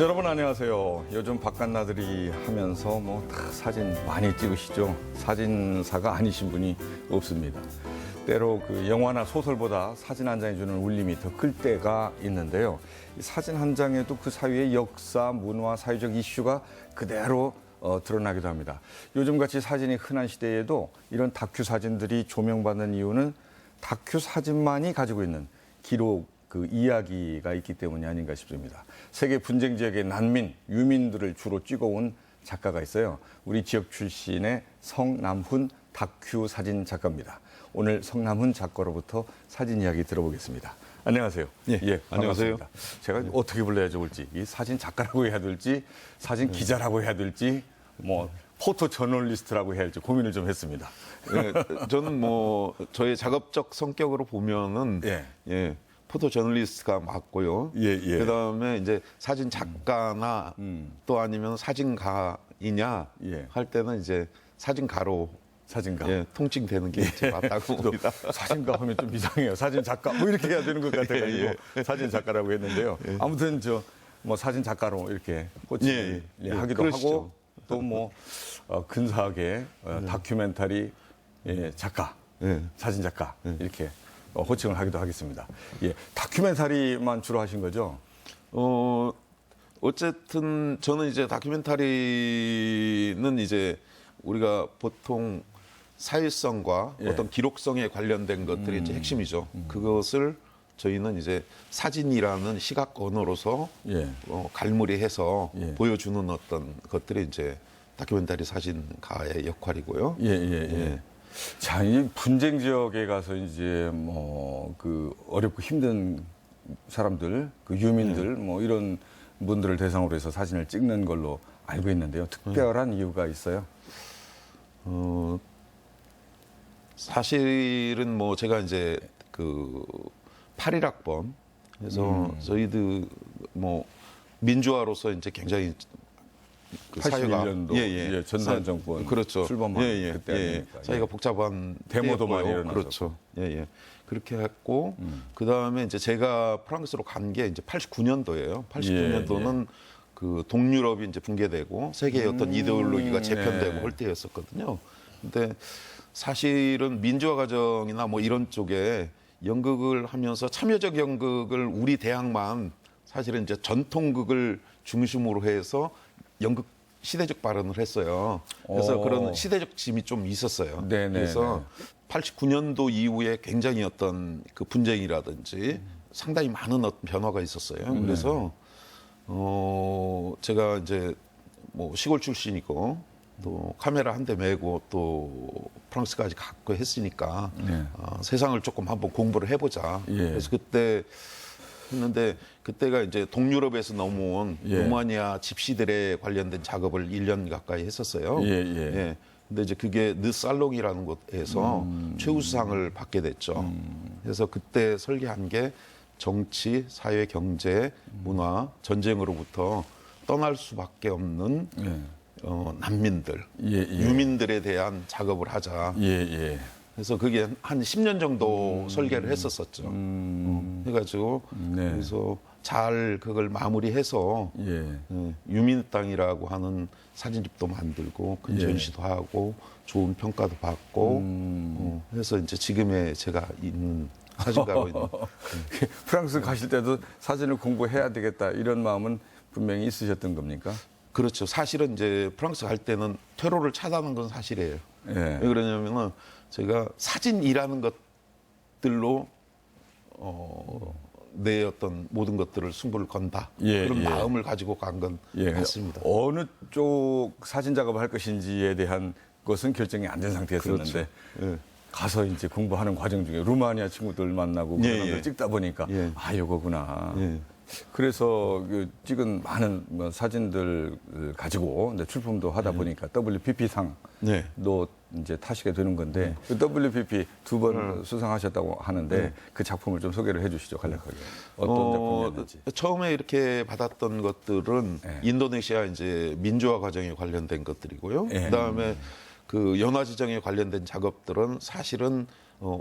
여러분 안녕하세요. 요즘 바깥나들이 하면서 다 사진 많이 찍으시죠? 사진사가 아니신 분이 없습니다. 때로 그 영화나 소설보다 사진 한 장이 주는 울림이 더 클 때가 있는데요. 이 사진 한 장에도 그 사이의 역사, 문화, 사회적 이슈가 그대로 드러나기도 합니다. 요즘같이 사진이 흔한 시대에도 이런 다큐 사진들이 조명받는 이유는 다큐 사진만이 가지고 있는 기록, 그 이야기가 있기 때문이 아닌가 싶습니다. 세계 분쟁 지역의 난민, 유민들을 주로 찍어온 작가가 있어요. 우리 지역 출신의 성남훈 다큐 사진 작가입니다. 오늘 성남훈 작가로부터 사진 이야기 들어보겠습니다. 안녕하세요. 예, 안녕하세요. 반갑습니다. 제가 어떻게 불러야 좋을지, 이 사진 작가라고 해야 될지, 사진 기자라고 해야 될지, 포토 저널리스트라고 해야 할지 고민을 좀 했습니다. 예, 저는 저의 작업적 성격으로 보면은 포토 저널리스트가 맞고요. 그다음에 이제 사진 작가나 또 아니면 사진가이냐 할 때는 이제 사진가로 통칭되는 게 맞다고 봅니다. 사진가 하면 좀 이상해요. 사진 작가 이렇게 해야 되는 것 같아가지고 사진 작가라고 했는데요. 아무튼 사진 작가로 이렇게 호칭을 하기도 그러시죠. 하고 또 근사하게 다큐멘터리 작가, 사진 작가 이렇게 호칭을 하기도 하겠습니다. 다큐멘터리만 주로 하신 거죠? 어쨌든 저는 이제 다큐멘터리는 이제 우리가 보통 사회성과 어떤 기록성에 관련된 것들이 이제 핵심이죠. 그것을 저희는 이제 사진이라는 시각 언어로서 갈무리해서 보여주는 어떤 것들이 이제 다큐멘터리 사진가의 역할이고요. 자, 이 분쟁 지역에 가서 이제 그 어렵고 힘든 사람들, 그 유민들 이런 분들을 대상으로 해서 사진을 찍는 걸로 알고 있는데요. 특별한 이유가 있어요? 사실은 제가 이제 그 81학번 그래서 저희들 민주화로서 이제 굉장히 그 81년도 전두환 정권 그렇죠. 출범한 그때 아닙니까? 사회가 복잡한 데모도 때였고요. 많이 일어나서 그렇죠. 그렇게 했고 그 다음에 이제 제가 프랑스로 간 게 이제 89년도예요. 89년도는 그 동유럽이 이제 붕괴되고 세계의 어떤 이데올로기가 재편되고 할 때였었거든요. 근데 사실은 민주화 과정이나 이런 쪽에 연극을 하면서 참여적 연극을 우리 대학만 사실은 이제 전통극을 중심으로 해서 연극 시대적 발언을 했어요. 그래서 그런 시대적 짐이 좀 있었어요. 그래서 89년도 이후에 굉장히 어떤 그 분쟁이라든지 상당히 많은 어떤 변화가 있었어요. 그래서 제가 이제 시골 출신이고 또 카메라 한 대 메고 또 프랑스까지 갔고 했으니까 세상을 조금 한번 공부를 해보자. 그래서 그때 했는데 그때가 이제 동유럽에서 넘어온 루마니아 집시들에 관련된 작업을 1년 가까이 했었어요. 근데 이제 그게 느살롱이라는 곳에서 최우수상을 받게 됐죠. 그래서 그때 설계한 게 정치, 사회, 경제, 문화, 전쟁으로부터 떠날 수밖에 없는 난민들, 유민들에 대한 작업을 하자. 그래서 그게 한 10년 정도 설계를 했었었죠. 해가지고 그래서 잘 그걸 마무리해서 유민 땅이라고 하는 사진집도 만들고 큰 전시도 하고 좋은 평가도 받고 해서 이제 지금의 제가 있는 사진가로 있는. 프랑스 가실 때도 사진을 공부해야 되겠다 이런 마음은 분명히 있으셨던 겁니까? 그렇죠. 사실은 이제 프랑스 갈 때는 테러를 차단한 건 사실이에요. 왜 그러냐면은 제가 사진이라는 것들로 내 어떤 모든 것들을 승부를 건다. 그런 마음을 가지고 간 건 맞습니다. 어느 쪽 사진 작업을 할 것인지에 대한 것은 결정이 안 된 상태였었는데 가서 이제 공부하는 과정 중에 루마니아 친구들 만나고 그런 걸 찍다 보니까 이거구나. 그래서 그 찍은 많은 사진들 가지고 출품도 하다 보니까 WPP상도 이제 타시게 되는 건데 그 WPP 2번 수상하셨다고 하는데 그 작품을 좀 소개를 해주시죠, 간략하게. 어떤 작품이었는지. 처음에 이렇게 받았던 것들은 인도네시아 이제 민주화 과정에 관련된 것들이고요. 그다음에 그 연화 지정에 관련된 작업들은 사실은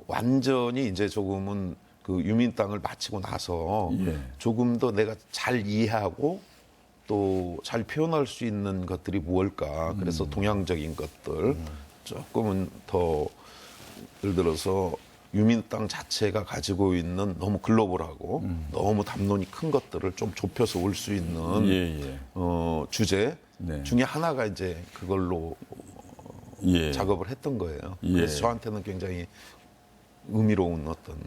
완전히 이제 조금은 그 유민 땅을 마치고 나서 조금 더 내가 잘 이해하고 또 잘 표현할 수 있는 것들이 무엇일까. 그래서 동양적인 것들 조금은 더 예를 들어서 유민 땅 자체가 가지고 있는 너무 글로벌하고 너무 담론이 큰 것들을 좀 좁혀서 올 수 있는 주제 네. 중에 하나가 이제 그걸로 작업을 했던 거예요. 그래서 저한테는 굉장히 의미로운 어떤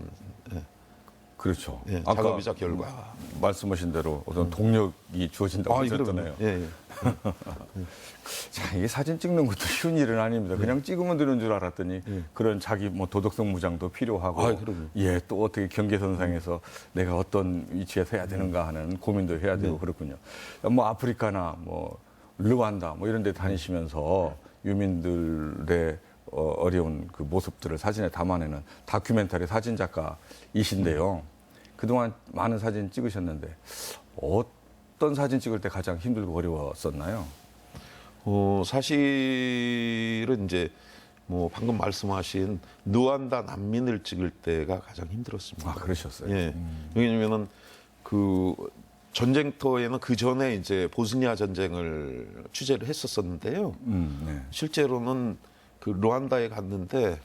그렇죠. 작업이자 결과. 말씀하신 대로 어떤 동력이 주어진다고 하셨잖아요. 예. 자, 이게 사진 찍는 것도 쉬운 일은 아닙니다. 그냥 찍으면 되는 줄 알았더니 그런 자기 뭐 도덕성 무장도 필요하고, 또 어떻게 경계선상에서 내가 어떤 위치에서 해야 되는가 하는 고민도 해야 되고 그렇군요. 뭐 아프리카나 뭐 르완다 뭐 이런 데 다니시면서 유민들의 어려운 그 모습들을 사진에 담아내는 다큐멘터리 사진 작가이신데요. 그동안 많은 사진 찍으셨는데 어떤 사진 찍을 때 가장 힘들고 어려웠었나요? 사실은 이제 뭐 방금 말씀하신 르완다 난민을 찍을 때가 가장 힘들었습니다. 아, 그러셨어요? 예. 왜냐면은 그 전쟁터에는 그 전에 이제 보스니아 전쟁을 취재를 했었었는데요. 네. 실제로는 그 르완다에 갔는데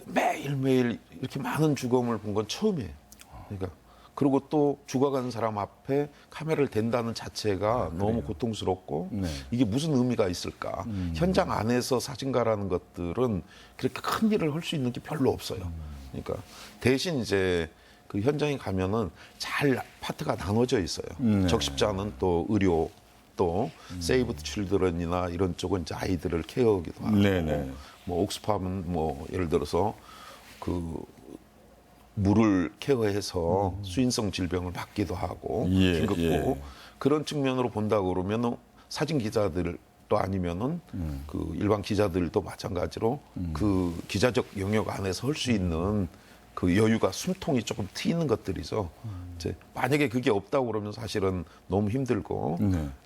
매일매일 이렇게 많은 죽음을 본 건 처음이에요. 그러니까 그리고 또 죽어가는 사람 앞에 카메라를 댄다는 자체가 너무 고통스럽고 이게 무슨 의미가 있을까. 현장 안에서 사진가라는 것들은 그렇게 큰 일을 할 수 있는 게 별로 없어요. 그러니까 대신 이제 그 현장에 가면은 잘 파트가 나눠져 있어요. 적십자는 또 의료, 또 세이브 드 칠드런이나 이런 쪽은 이제 아이들을 케어하기도 하고, 뭐 옥스팜은 뭐 예를 들어서 그 물을 케어해서 수인성 질병을 막기도 하고 긴급고 그런 측면으로 본다 그러면 사진 기자들 또 아니면은 그 일반 기자들도 마찬가지로 그 기자적 영역 안에서 할 수 있는 그 여유가 숨통이 조금 트이는 것들이죠. 이제 만약에 그게 없다고 그러면 사실은 너무 힘들고.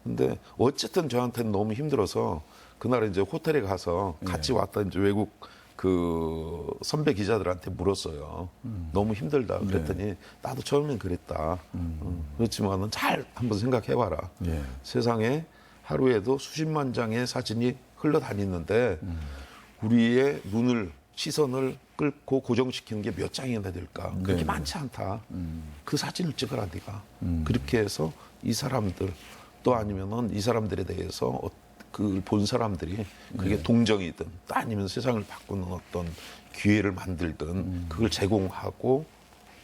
근데 어쨌든 저한테는 너무 힘들어서 그날 이제 호텔에 가서 같이 왔던 이제 외국 그 선배 기자들한테 물었어요. 너무 힘들다. 그랬더니 나도 처음엔 그랬다. 그렇지만은 잘 한번 생각해봐라. 세상에 하루에도 수십만 장의 사진이 흘러다니는데 우리의 시선을 끌고 고정시키는 게 몇 장이나 될까? 그렇게 많지 않다. 그 사진을 찍어라 네가. 그렇게 해서 이 사람들 또 아니면은 이 사람들에 대해서 그 본 사람들이 그게 동정이든 또 아니면 세상을 바꾸는 어떤 기회를 만들든 그걸 제공하고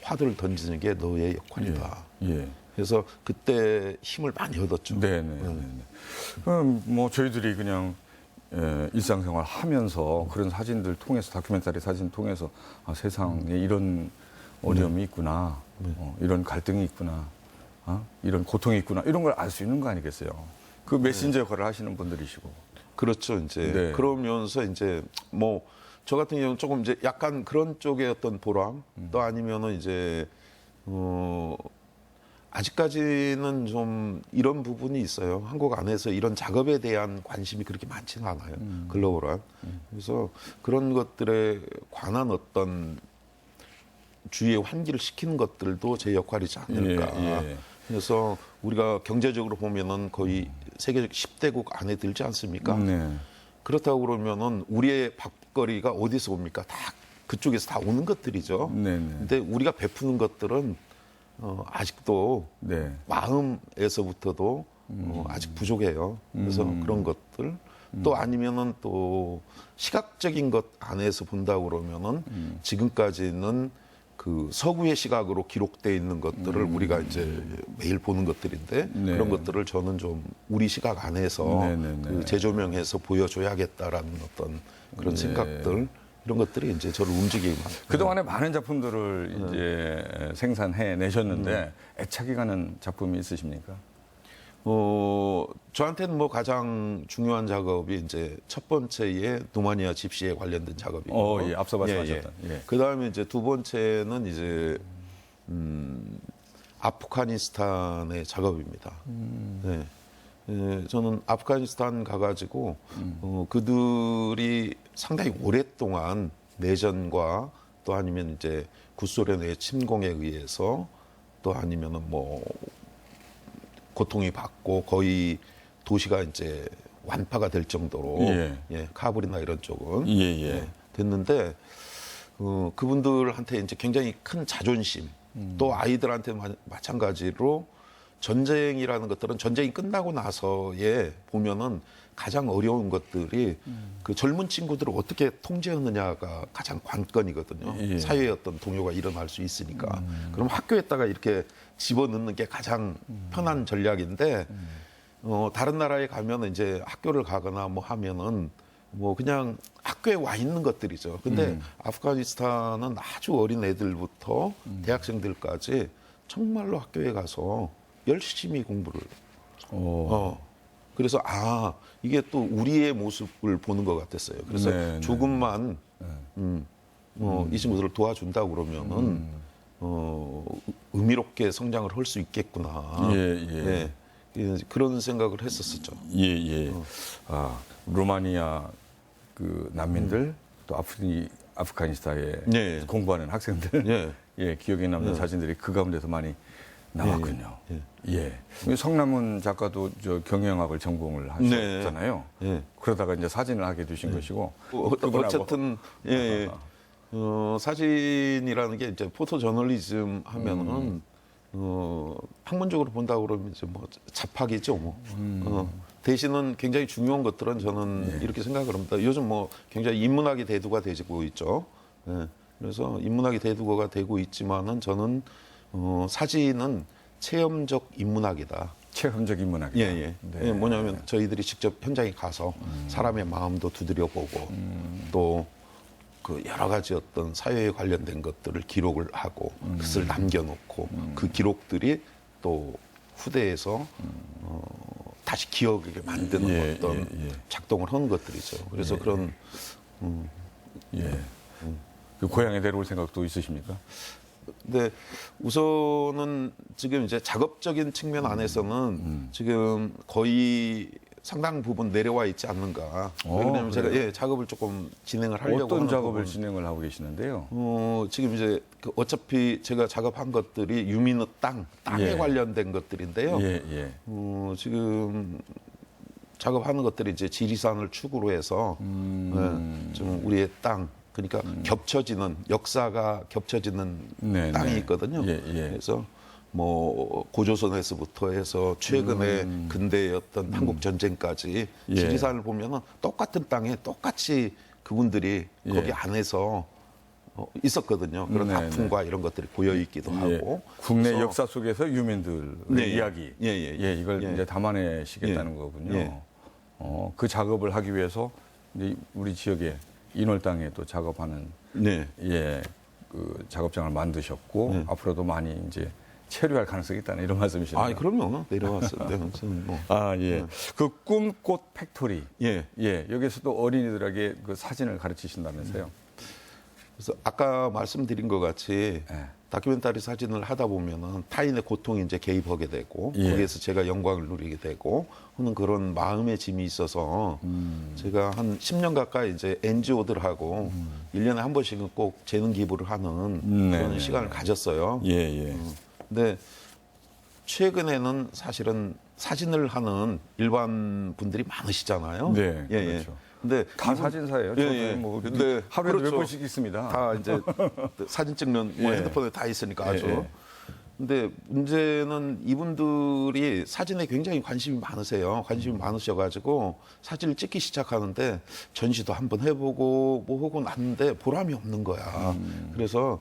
화두를 던지는 게 너의 역할이다. 그래서 그때 힘을 많이 얻었죠. 그럼 뭐 저희들이 그냥 일상생활 하면서 그런 사진들 통해서 다큐멘터리 사진 통해서 세상에 이런 어려움이 있구나, 이런 갈등이 있구나, 이런 고통이 있구나 이런 걸 알 수 있는 거 아니겠어요? 그 메신저 역할을 하시는 분들이시고. 그렇죠. 이제 그러면서 이제 뭐 저 같은 경우는 조금 이제 약간 그런 쪽의 어떤 보람 또 아니면은 이제 아직까지는 좀 이런 부분이 있어요. 한국 안에서 이런 작업에 대한 관심이 그렇게 많지는 않아요. 글로벌한. 그래서 그런 것들에 관한 어떤 주위에 환기를 시키는 것들도 제 역할이지 않을까. 그래서 우리가 경제적으로 보면은 거의 세계적 10대국 안에 들지 않습니까? 그렇다고 그러면은 우리의 밥거리가 어디서 옵니까? 다 그쪽에서 다 오는 것들이죠. 근데 우리가 베푸는 것들은 아직도 마음에서부터도 아직 부족해요. 그래서 그런 것들 또 아니면은 또 시각적인 것 안에서 본다고 그러면은 지금까지는 그 서구의 시각으로 기록되어 있는 것들을 우리가 이제 매일 보는 것들인데 그런 것들을 저는 좀 우리 시각 안에서 그 재조명해서 보여줘야겠다라는 어떤 그런 생각들 이런 것들이 이제 저를 움직이고 그동안에 많은 작품들을 이제 생산해 내셨는데 애착이 가는 작품이 있으십니까? 저한테는 뭐 가장 중요한 작업이 이제 첫 번째에 누마니아 집시에 관련된 작업이고, 앞서 말씀하셨던. 그 다음에 이제 두 번째는 이제 아프가니스탄의 작업입니다. 저는 아프가니스탄 가가지고 그들이 상당히 오랫동안 내전과 또 아니면 이제 구소련의 침공에 의해서 또 아니면은 뭐 고통이 받고 거의 도시가 이제 완파가 될 정도로 카불이나 이런 쪽은 됐는데 그분들한테 이제 굉장히 큰 자존심 또 아이들한테 마찬가지로 전쟁이라는 것들은 전쟁이 끝나고 나서에 보면은 가장 어려운 것들이 그 젊은 친구들을 어떻게 통제하느냐가 가장 관건이거든요. 사회의 어떤 동요가 일어날 수 있으니까. 그럼 학교에다가 이렇게 집어넣는 게 가장 편한 전략인데 다른 나라에 가면 이제 학교를 가거나 뭐 하면은 뭐 그냥 학교에 와 있는 것들이죠. 근데 아프가니스탄은 아주 어린 애들부터 대학생들까지 정말로 학교에 가서 열심히 공부를. 그래서 이게 또 우리의 모습을 보는 것 같았어요. 그래서 조금만 이 친구들을 도와준다 그러면은 의미롭게 성장을 할 수 있겠구나. 그런 생각을 했었었죠. 루마니아 그 난민들 또 아프가니스탄에 공부하는 학생들 기억에 남는 사진들이 그 가운데서 많이 나왔군요. 성남은 작가도 저 경영학을 전공을 하셨잖아요. 그러다가 이제 사진을 하게 되신 것이고. 어쨌든 사진이라는 게 이제 포토 저널리즘 하면은 학문적으로 본다 그러면 이제 뭐 잡학이죠. 뭐. 대신은 굉장히 중요한 것들은 저는 이렇게 생각을 합니다. 요즘 뭐 굉장히 인문학이 대두가 되고 있죠. 그래서 인문학이 대두가 되고 있지만은 저는 사진은 체험적 인문학이다. 체험적 인문학이다. 뭐냐면 저희들이 직접 현장에 가서 사람의 마음도 두드려보고 또 그 여러 가지 어떤 사회에 관련된 것들을 기록을 하고 그것을 남겨놓고 그 기록들이 또 후대에서 다시 기억을 만드는 어떤 작동을 하는 것들이죠. 그래서 그런 그 고향에 내려올 생각도 있으십니까? 근데 우선은 지금 이제 작업적인 측면 안에서는 지금 거의 상당 부분 내려와 있지 않는가. 왜냐하면 제가 작업을 조금 진행을 하려고 어떤 하는 작업을 부분. 진행을 하고 계시는데요? 지금 이제 어차피 제가 작업한 것들이 유민의 땅에 관련된 것들인데요. 지금 작업하는 것들이 이제 지리산을 축으로 해서 좀 우리의 땅, 그러니까 겹쳐지는 역사가 겹쳐지는 땅이 있거든요. 그래서 뭐 고조선에서부터 해서 최근에 근대의 어떤 한국 전쟁까지 지리산을 보면은 똑같은 땅에 똑같이 그분들이 거기 안에서 있었거든요. 그런 아픔과 이런 것들이 고여 있기도 하고. 국내 역사 속에서 유민들의 이야기. 이걸 이제 담아내시겠다는 거군요. 그 작업을 하기 위해서 이제 우리 지역에 인월 땅에 또 작업하는 그 작업장을 만드셨고 앞으로도 많이 이제 체류할 가능성이 있다는 이런 말씀이시네요. 그럼요. 내려왔어요. 뭐. 그 꿈꽃 팩토리. 여기서도 어린이들에게 그 사진을 가르치신다면서요. 그래서 아까 말씀드린 것 같이 다큐멘터리 사진을 하다 보면은 타인의 고통에 이제 개입하게 되고 거기에서 제가 영광을 누리게 되고 하는 그런 마음의 짐이 있어서 제가 한 10년 가까이 이제 NGO들하고 1년에 한 번씩은 꼭 재능 기부를 하는 그런 시간을 가졌어요. 근데 최근에는 사실은 사진을 하는 일반 분들이 많으시잖아요. 그렇죠. 근데 다 사진사예요. 뭐 근데 하루에 몇 번씩 있습니다. 다 이제 사진 찍는 뭐 핸드폰에 다 있으니까 아주. 근데 문제는 이분들이 사진에 굉장히 관심이 많으세요. 관심이 많으셔가지고 사진을 찍기 시작하는데 전시도 한번 해보고 뭐 하고 났는데 보람이 없는 거야. 그래서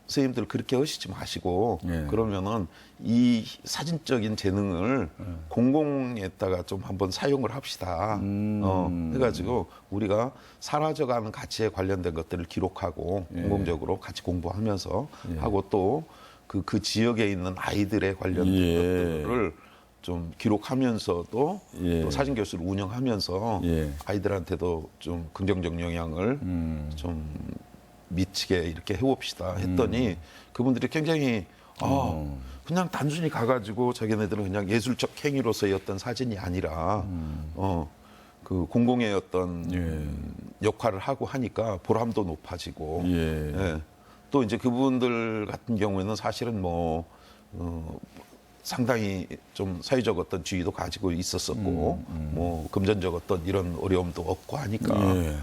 선생님들 그렇게 하시지 마시고 그러면은 이 사진적인 재능을 공공에다가 좀 한번 사용을 합시다. 해가지고 우리가 사라져가는 가치에 관련된 것들을 기록하고 공공적으로 같이 공부하면서 하고 또 그 지역에 있는 아이들에 관련된 것들을 좀 기록하면서도 또 사진 교실을 운영하면서 아이들한테도 좀 긍정적 영향을 좀 미치게 이렇게 해봅시다 했더니 그분들이 굉장히 그냥 단순히 가가지고 자기네들은 그냥 예술적 행위로서의 어떤 사진이 아니라 그 공공의 어떤 역할을 하고 하니까 보람도 높아지고 또 이제 그분들 같은 경우에는 사실은 뭐 상당히 좀 사회적 어떤 지위도 가지고 있었었고 뭐 금전적 어떤 이런 어려움도 없고 하니까 예.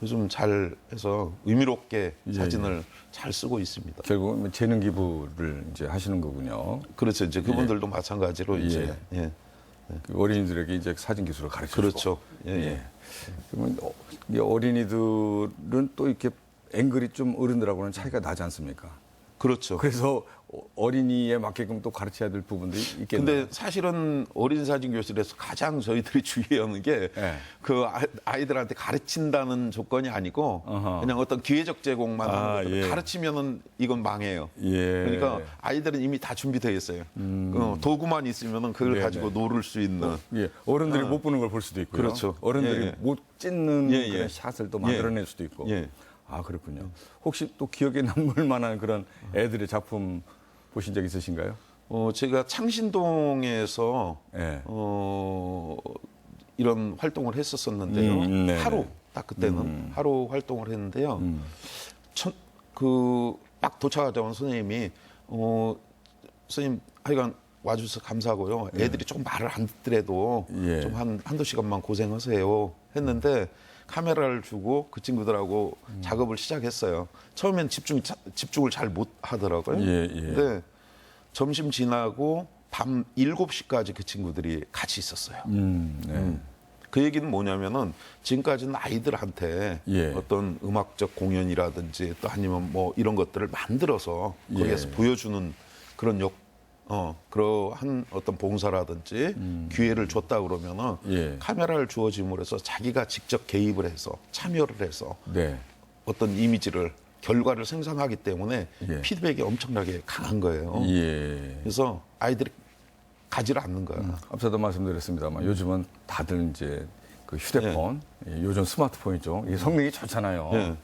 요즘 잘 해서 의미롭게 예, 사진을 잘 쓰고 있습니다. 결국은 재능 기부를 이제 하시는 거군요. 그렇죠. 이제 그분들도 마찬가지로 이제 그 어린이들에게 이제 사진 기술을 가르치고. 그렇죠. 예. 그러면 이 어린이들은 또 이렇게 앵글이 좀 어른들하고는 차이가 나지 않습니까? 그렇죠. 그래서 어린이에 맞게끔 또 가르쳐야 될 부분들이 있겠네요. 근데 사실은 어린 사진 교실에서 가장 저희들이 주의하는 게 그 아이들한테 가르친다는 조건이 아니고 그냥 어떤 기회적 제공만 하는 거예요. 가르치면은 이건 망해요. 그러니까 아이들은 이미 다 준비되어 있어요. 도구만 있으면은 그걸 가지고 놀을 수 있는. 어른들이 못 보는 걸 볼 수도 있고요. 그렇죠. 어른들이 못 찍는 그런 샷을 또 만들어낼 수도 있고. 아, 그렇군요. 혹시 또 기억에 남을 만한 그런 애들의 작품 보신 적 있으신가요? 제가 창신동에서 이런 활동을 했었었는데요. 하루 딱 그때는 하루 활동을 했는데요. 딱 도착하자마자 선생님이 선생님 하여간 와주셔서 감사하고요. 애들이 조금 말을 안 듣더라도 좀 한두 시간만 고생하세요 했는데 카메라를 주고 그 친구들하고 작업을 시작했어요. 처음엔 집중을 잘 못 하더라고요. 근데 점심 지나고 밤 7시까지 그 친구들이 같이 있었어요. 그 얘기는 뭐냐면은 지금까지는 아이들한테 어떤 음악적 공연이라든지 또 아니면 뭐 이런 것들을 만들어서 거기에서 보여주는 그런 그러한 어떤 봉사라든지 기회를 줬다 그러면은 카메라를 주어짐으로 해서 자기가 직접 개입을 해서 참여를 해서 어떤 이미지를 결과를 생산하기 때문에 피드백이 엄청나게 강한 거예요. 그래서 아이들이 가지를 않는 거예요. 앞서도 말씀드렸습니다만 요즘은 다들 이제 그 휴대폰, 요즘 스마트폰이죠. 이 성능이 좋잖아요.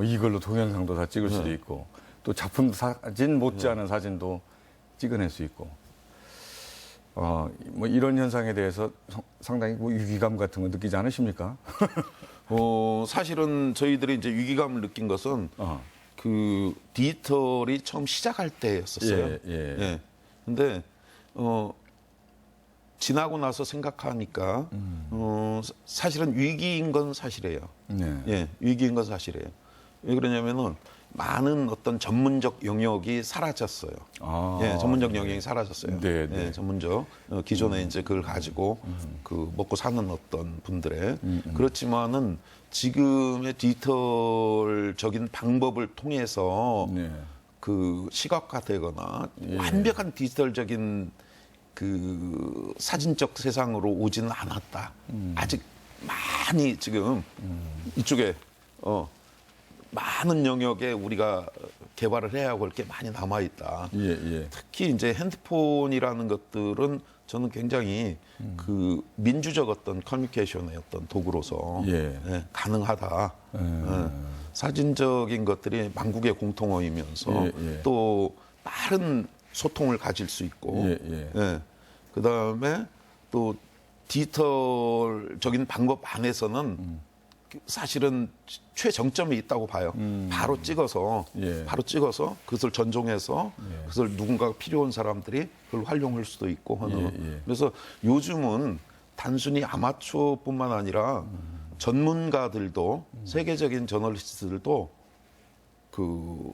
이걸로 동영상도 다 찍을 수도 있고 또 작품 사진 못지않은 사진도 찍어낼 수 있고, 뭐 이런 현상에 대해서 상당히 뭐 위기감 같은 거 느끼지 않으십니까? 사실은 저희들이 이제 위기감을 느낀 것은 그 디지털이 처음 시작할 때였었어요. 근데 지나고 나서 생각하니까 사실은 위기인 건 사실이에요. 위기인 건 사실이에요. 왜 그러냐면은 많은 어떤 전문적 영역이 사라졌어요. 전문적 영역이 사라졌어요. 전문적 기존에 이제 그걸 가지고 그 먹고 사는 어떤 분들의 그렇지만은 지금의 디지털적인 방법을 통해서 그 시각화되거나 완벽한 디지털적인 그 사진적 세상으로 오지는 않았다. 아직 많이 지금 이쪽에 많은 영역에 우리가 개발을 해야 할 게 많이 남아 있다. 특히 이제 핸드폰이라는 것들은 저는 굉장히 그 민주적 어떤 커뮤니케이션의 어떤 도구로서 가능하다. 사진적인 것들이 만국의 공통어이면서 또 빠른 소통을 가질 수 있고, 그 다음에 또 디지털적인 방법 안에서는 사실은 최정점이 있다고 봐요. 바로 찍어서 그것을 전송해서 그것을 누군가가 필요한 사람들이 그걸 활용할 수도 있고 하는. 그래서 요즘은 단순히 아마추어뿐만 아니라 전문가들도 세계적인 저널리스트들도 그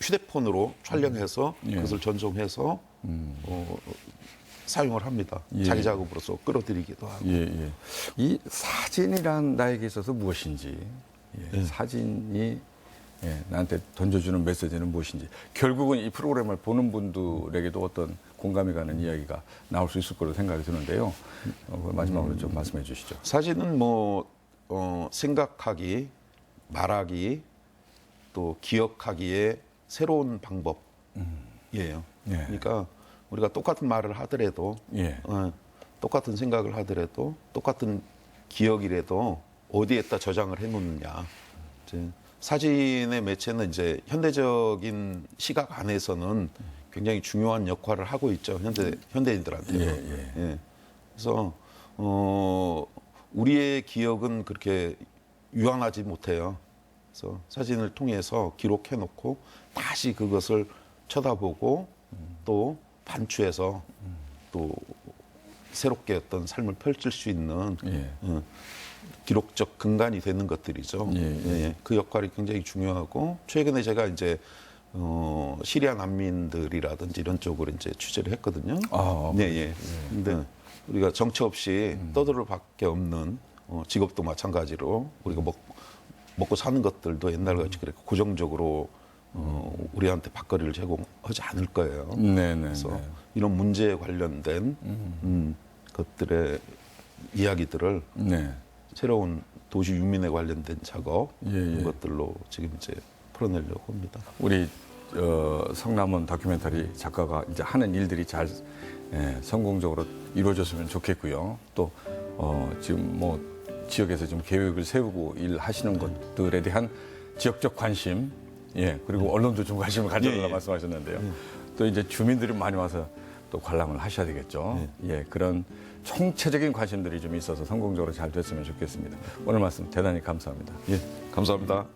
휴대폰으로 촬영해서 그것을 전송해서 사용을 합니다. 자기 작업으로서 끌어들이기도 하고. 이 사진이란 나에게 있어서 무엇인지, 사진이 나한테 던져주는 메시지는 무엇인지, 결국은 이 프로그램을 보는 분들에게도 어떤 공감이 가는 이야기가 나올 수 있을 거로 생각이 드는데요. 마지막으로 좀 말씀해 주시죠. 사진은 뭐 생각하기, 말하기, 또 기억하기의 새로운 방법이에요. 그러니까 우리가 똑같은 말을 하더라도, 똑같은 생각을 하더라도, 똑같은 기억이라도 어디에다 저장을 해놓느냐. 이제 사진의 매체는 이제 현대적인 시각 안에서는 굉장히 중요한 역할을 하고 있죠. 현대인들한테. 그래서 우리의 기억은 그렇게 유한하지 못해요. 그래서 사진을 통해서 기록해놓고 다시 그것을 쳐다보고 또 반추해서 또 새롭게 어떤 삶을 펼칠 수 있는 기록적 근간이 되는 것들이죠. 그 역할이 굉장히 중요하고 최근에 제가 이제 시리아 난민들이라든지 이런 쪽으로 이제 취재를 했거든요. 근데 우리가 정처 없이 떠들 밖에 없는 직업도 마찬가지로 우리가 먹고 사는 것들도 옛날 같이 그렇게 고정적으로 우리한테 밥거리를 제공하지 않을 거예요. 그래서 이런 문제에 관련된 것들의 이야기들을 새로운 도시 유민에 관련된 작업 이런 것들로 지금 이제 풀어내려고 합니다. 우리 성남원 다큐멘터리 작가가 이제 하는 일들이 잘 성공적으로 이루어졌으면 좋겠고요. 또 지금 뭐 지역에서 좀 계획을 세우고 일하시는 것들에 대한 지역적 관심, 그리고 언론도 좀 관심을 가져달라 말씀하셨는데요. 또 이제 주민들이 많이 와서 또 관람을 하셔야 되겠죠. 그런 총체적인 관심들이 좀 있어서 성공적으로 잘 됐으면 좋겠습니다. 오늘 말씀 대단히 감사합니다. 감사합니다.